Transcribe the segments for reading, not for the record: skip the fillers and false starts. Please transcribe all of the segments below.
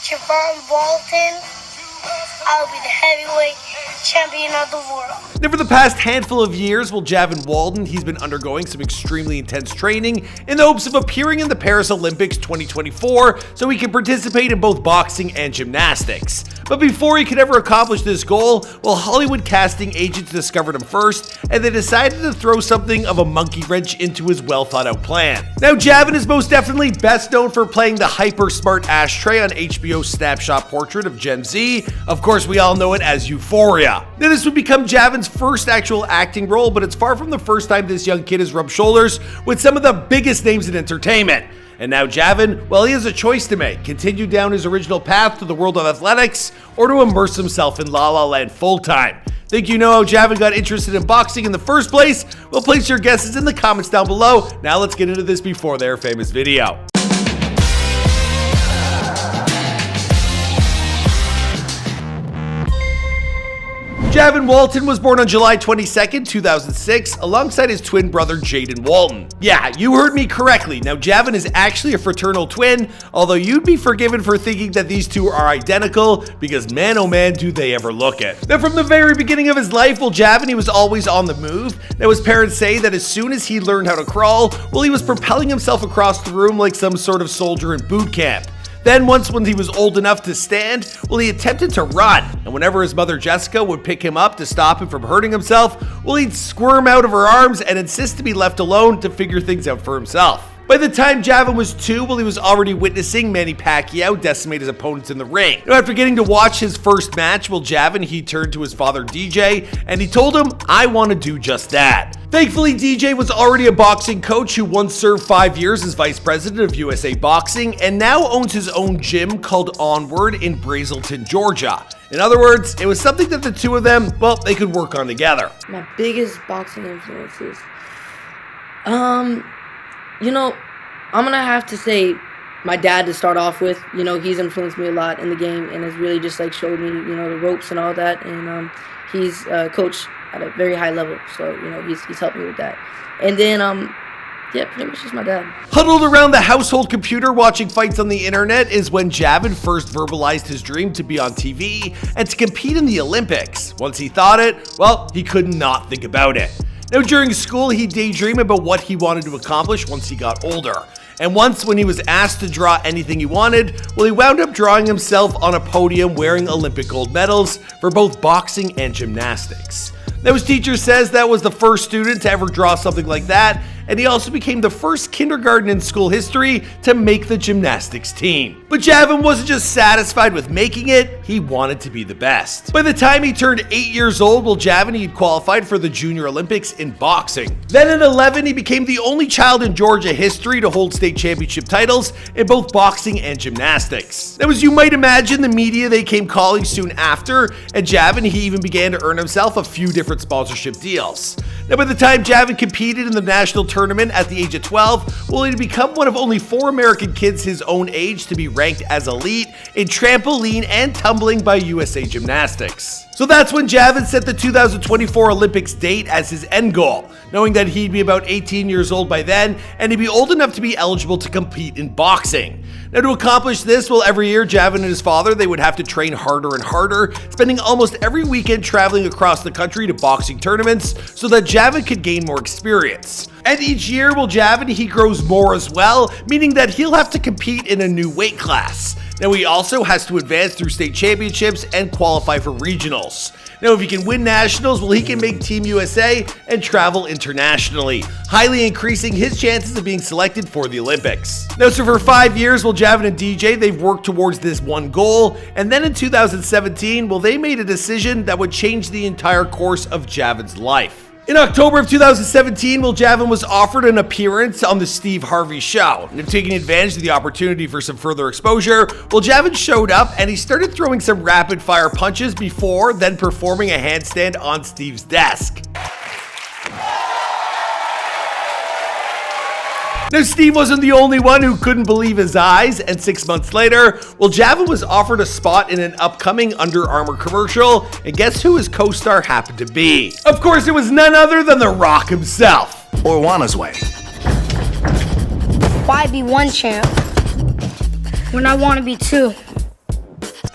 Javon Walton. I'll be the heavyweight champion of the world. Now, for the past handful of years, Javon Walton, he's been undergoing some extremely intense training in the hopes of appearing in the Paris Olympics 2024 so he can participate in both boxing and gymnastics. But before he could ever accomplish this goal, Hollywood casting agents discovered him first, and they decided to throw something of a monkey wrench into his well-thought-out plan. Now, Javon is most definitely best known for playing the hyper-smart Ashtray on HBO's snapshot portrait of Gen Z. Of course, we all know it as Euphoria. Now, this would become Javon's first actual acting role, but it's far from the first time this young kid has rubbed shoulders with some of the biggest names in entertainment. And now Javon, he has a choice to make: continue down his original path to the world of athletics, or to immerse himself in La La Land full-time. Think you know how Javon got interested in boxing in the first place? Well, place your guesses in the comments down below. Now let's get into this before their famous video. Javon Walton was born on July 22nd, 2006, alongside his twin brother Jaden Walton. Yeah, you heard me correctly. Now, Javon is actually a fraternal twin, although you'd be forgiven for thinking that these two are identical, because man oh man do they ever look it. Now, from the very beginning of his life, Javon, he was always on the move. Now, his parents say that as soon as he learned how to crawl, he was propelling himself across the room like some sort of soldier in boot camp. Then when he was old enough to stand, he attempted to run, and whenever his mother Jessica would pick him up to stop him from hurting himself, he'd squirm out of her arms and insist to be left alone to figure things out for himself. By the time Javon was 2, he was already witnessing Manny Pacquiao decimate his opponents in the ring. Now, after getting to watch his first match, Javon, he turned to his father DJ, and he told him, "I want to do just that." Thankfully, DJ was already a boxing coach who once served 5 years as vice president of USA Boxing, and now owns his own gym called Onward in Brazelton, Georgia. In other words, it was something that the two of them, they could work on together. My biggest boxing influences. I'm going to have to say my dad to start off with. He's influenced me a lot in the game and has really just showed me, the ropes and all that. And he's coached at a very high level. So, he's helped me with that. And then, pretty much just my dad. Huddled around the household computer watching fights on the internet is when Javon first verbalized his dream to be on TV and to compete in the Olympics. Once he thought it, he could not think about it. Now, during school, he daydreamed about what he wanted to accomplish once he got older. And once, when he was asked to draw anything he wanted, he wound up drawing himself on a podium wearing Olympic gold medals for both boxing and gymnastics. Now, his teacher says that was the first student to ever draw something like that, and he also became the first kindergarten in school history to make the gymnastics team. But Javon wasn't just satisfied with making it, he wanted to be the best. By the time he turned 8 years old, Javon, he'd qualified for the Junior Olympics in boxing. Then at 11, he became the only child in Georgia history to hold state championship titles in both boxing and gymnastics. Now, as you might imagine, the media, they came calling soon after, and Javon, he even began to earn himself a few different sponsorship deals. Now, by the time Javon competed in the national tournament at the age of 12, he'd become one of only 4 American kids his own age to be ranked as elite in trampoline and tumbling by USA Gymnastics. So that's when Javon set the 2024 Olympics date as his end goal, knowing that he'd be about 18 years old by then, and he'd be old enough to be eligible to compete in boxing. Now, to accomplish this, every year Javon and his father, they would have to train harder and harder, spending almost every weekend traveling across the country to boxing tournaments so that Javon could gain more experience. And each year, Javon, he grows more as well, meaning that he'll have to compete in a new weight class. Now, he also has to advance through state championships and qualify for regionals. Now, if he can win nationals, he can make Team USA and travel internationally, highly increasing his chances of being selected for the Olympics. Now, so for 5 years, Javon and DJ, they've worked towards this one goal, and then in 2017, they made a decision that would change the entire course of Javon's life. In October of 2017, Javon was offered an appearance on the Steve Harvey Show. And taking advantage of the opportunity for some further exposure, Javon showed up and he started throwing some rapid fire punches before then performing a handstand on Steve's desk. Now, Steve wasn't the only one who couldn't believe his eyes, and 6 months later, Javon was offered a spot in an upcoming Under Armour commercial, and guess who his co-star happened to be? Of course, it was none other than The Rock himself. Or Juana's way. Why be one champ when I want to be 2?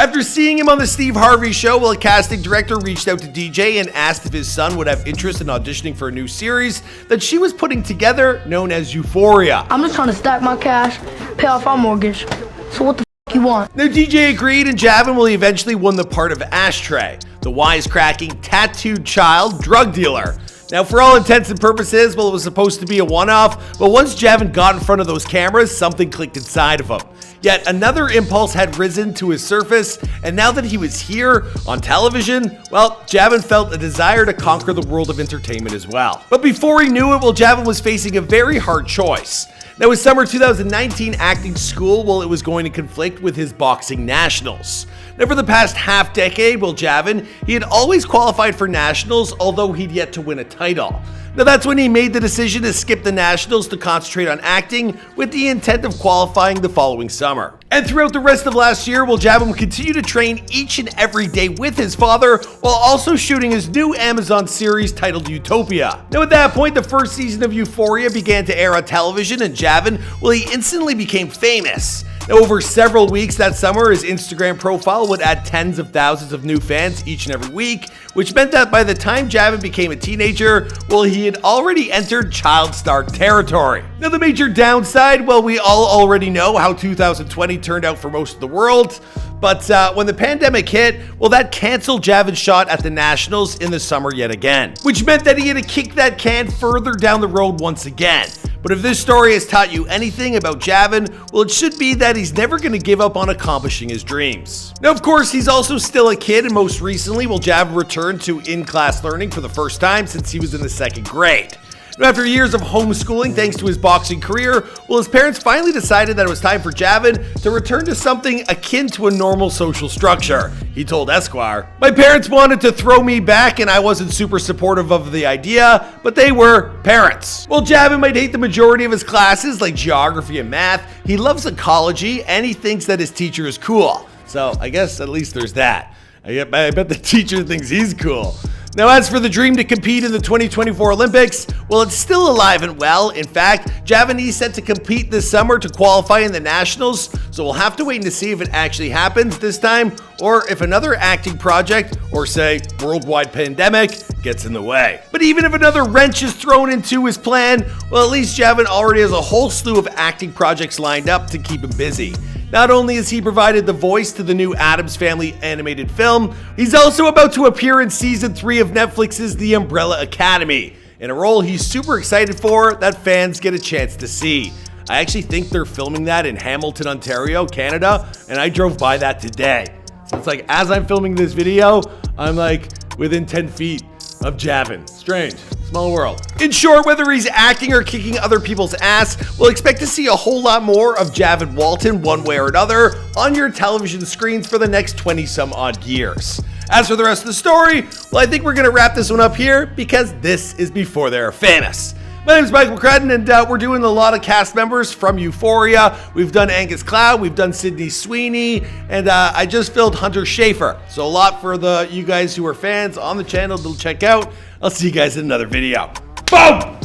After seeing him on the Steve Harvey show, well, a casting director reached out to DJ and asked if his son would have interest in auditioning for a new series that she was putting together known as Euphoria. I'm just trying to stack my cash, pay off our mortgage. So what the f you want? Now, DJ agreed, and Javon will eventually won the part of Ashtray, the wisecracking, tattooed child drug dealer. Now, for all intents and purposes, well, it was supposed to be a one-off, but once Javon got in front of those cameras, something clicked inside of him. Yet another impulse had risen to his surface, and now that he was here on television, well, Javon felt a desire to conquer the world of entertainment as well. But before he knew it, well, Javon was facing a very hard choice. Now, his summer 2019 acting school, well, it was going to conflict with his boxing nationals. Now, for the past half decade, well, Javon, he had always qualified for nationals, although he'd yet to win a title. Now, that's when he made the decision to skip the nationals to concentrate on acting with the intent of qualifying the following summer. And throughout the rest of last year, well, Javon would continue to train each and every day with his father while also shooting his new Amazon series titled Utopia. Now, at that point, the first season of Euphoria began to air on television, and Javon, well, he instantly became famous. Now, over several weeks that summer, his Instagram profile would add tens of thousands of new fans each and every week, which meant that by the time Javon became a teenager, well, he had already entered child star territory. Now, the major downside, well, we all already know how 2020 turned out for most of the world, but when the pandemic hit, well, that canceled Javon's shot at the Nationals in the summer yet again, which meant that he had to kick that can further down the road once again. But if this story has taught you anything about Javon, well, it should be that he's never going to give up on accomplishing his dreams. Now, of course, he's also still a kid, and most recently, well, Javon returned to in-class learning for the first time since he was in the 2nd grade. Now, after years of homeschooling thanks to his boxing career, well, his parents finally decided that it was time for Javon to return to something akin to a normal social structure. He told Esquire, "My parents wanted to throw me back and I wasn't super supportive of the idea, but they were parents." While Javon might hate the majority of his classes like geography and math, he loves ecology and he thinks that his teacher is cool. So I guess at least there's that. I bet the teacher thinks he's cool. Now, as for the dream to compete in the 2024 Olympics, well, it's still alive and well. In fact, Javon is set to compete this summer to qualify in the Nationals, so we'll have to wait and see if it actually happens this time or if another acting project or, say, worldwide pandemic gets in the way. But even if another wrench is thrown into his plan, well, at least Javon already has a whole slew of acting projects lined up to keep him busy. Not only has he provided the voice to the new Addams Family animated film, he's also about to appear in season 3 of Netflix's The Umbrella Academy, in a role he's super excited for that fans get a chance to see. I actually think they're filming that in Hamilton, Ontario, Canada, and I drove by that today. So it's like, as I'm filming this video, I'm like within 10 feet of Javon. Strange. Small world. In short, whether he's acting or kicking other people's ass, we'll expect to see a whole lot more of Javon Walton one way or another on your television screens for the next 20 some odd years. As for the rest of the story, well, I think we're going to wrap this one up here because this is before they're famous. My name is Michael McCrudden, and we're doing a lot of cast members from Euphoria. We've done Angus Cloud, we've done Sydney Sweeney, and I just filled Hunter Schafer. So a lot for you guys who are fans on the channel to check out. I'll see you guys in another video. Boom!